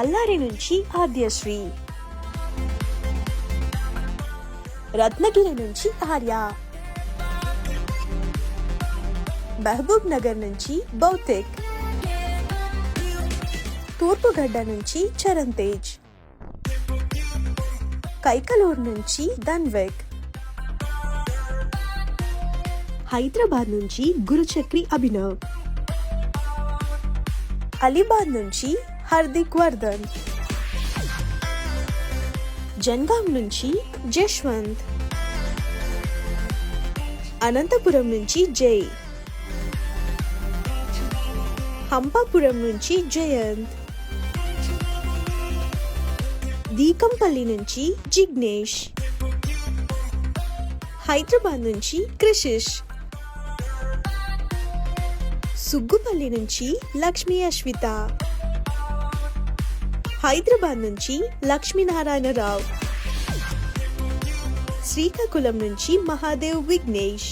బళ్ళారి నుంచి ఆద్యశ్రీ, రత్నగిరి నుంచి ఆర్య, మహబూబ్ నగర్ నుంచి భౌతిక్, తూర్పుగడ్డ నుంచి చరణ్ తేజ్, కైకలూరు నుంచి ధన్విక్, హైదరాబాద్ నుంచి గురుచక్రి అభినవ్, అలీబాద్ నుంచి హార్దిక్ వర్ధన్, జన్గాం నుంచి జశ్వంత్, అనంతపురం నుంచి జై, హంపాపురం నుంచి జయంత్, దీకంపల్లి నుంచి జిగ్నేష్, హైదరాబాద్ నుంచి క్రిషిష్, సుగ్గుపల్లి నుంచి లక్ష్మీ అశ్విత, హైదరాబాద్ నుంచి లక్ష్మీనారాయణరావు, శ్రీకాకుళం నుంచి మహాదేవ్ విఘ్నేష్,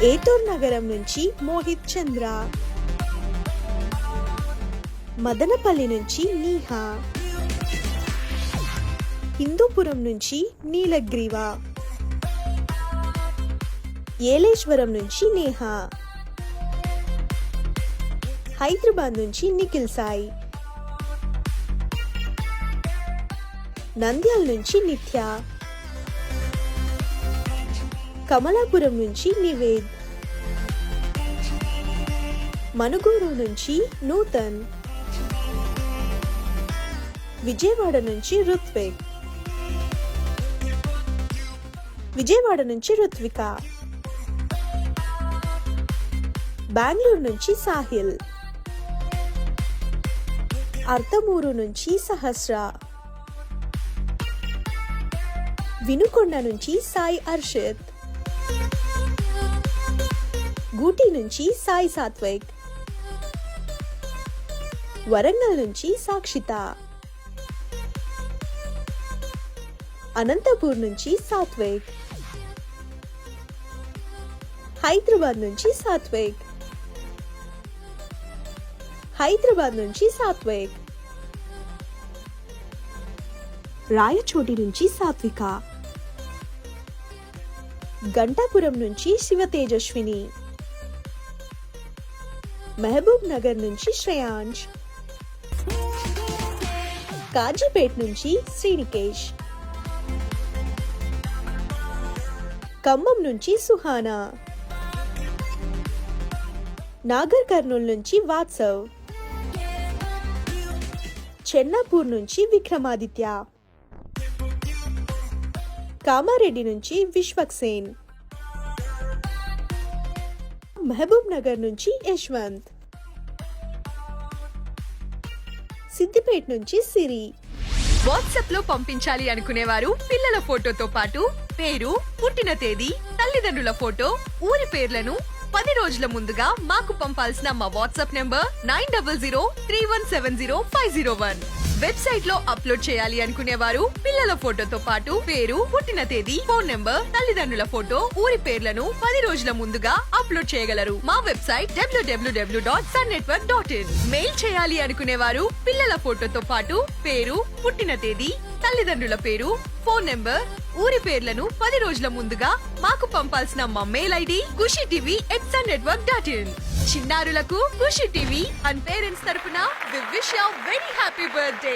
ఏటూర్ నగరం నుంచి మోహిత్ చంద్ర, మదనపల్లి నుంచి నీహా, హిందూపురం నుంచి నీలగ్రీవ, ఏలేశ్వరం నుంచి నేహా, హైదరాబాద్ నుంచి నిఖిల్ సాయి, నంద్యాల నుంచి నిత్య, కమలాపురం నుంచి నివేద్, మనుగూరు నుంచి నూతన్, విజయవాడ నుంచి రుత్విక్, విజయవాడ నుంచి రుత్విక, బెంగళూరు నుంచి సాహిల్, అర్ధమూరు నుంచి సహస్ర, వినుకొండ నుంచి సాయి అర్షిత్, గూటి నుంచి సాయి సాత్విక్, వరంగల్ నుంచి సాక్షిత, అనంతపూర్ నుంచి సాత్విక్, హైదరాబాద్ నుంచి సాత్విక్, హైదరాబాద్ నుంచి సాత్విక్, రాయచోటి నుంచి సాత్విక, గంటాపురం నుంచి శివ తేజస్విని, మహబూబ్ నగర్ నుంచి శ్రేయాంష్, కాజీపేట్ నుంచి శ్రీనికేష్, ఖమ్మం నుంచి సుహానా, నాగర్ కర్నూల్ నుంచి వాత్సవ్, చెన్నాపూర్ నుంచి విక్రమాదిత్య, కామారెడ్డి నుంచి విశ్వక్సేన్, మహబూబ్ నగర్ నుంచి యశ్వంత్, సిద్దిపేట నుంచి సిరి. వాట్సాప్ లో పంపించాలి అనుకునేవారు పిల్లల ఫోటోతో పాటు పేరు, పుట్టిన తేదీ, తల్లిదండ్రుల ఫోటో, ఊరి పేర్లను 10 రోజుల ముందుగా మాకు పంపాల్సిన మా వాట్సాప్ నెంబర్ 9003170501. వెబ్సైట్ లో అప్లోడ్ చేయాలి అనుకునేవారు పిల్లల ఫోటోతో పాటు పేరు, పుట్టిన తేదీ, ఫోన్ నెంబర్, తల్లిదండ్రుల ఫోటో, ఊరి పేర్లను 10 రోజుల ముందుగా అప్లోడ్ చేయగలరు. మా వెబ్సైట్ www.sunnetwork.in. మెయిల్ చేయాలి అనుకునేవారు పిల్లల ఫోటోతో పాటు పేరు, పుట్టిన తేదీ, తల్లిదండ్రుల పేరు, ఫోన్ నెంబర్, ఊరి పేర్లను 10 రోజుల ముందుగా మాకు పంపాల్సిన మా మెయిల్ ఐడి kushitv@sunnetwork.in. చిన్నారులకు ఖుషి టీవీ అండ్ పేరెంట్స్ తరపున we wish you very happy birthday.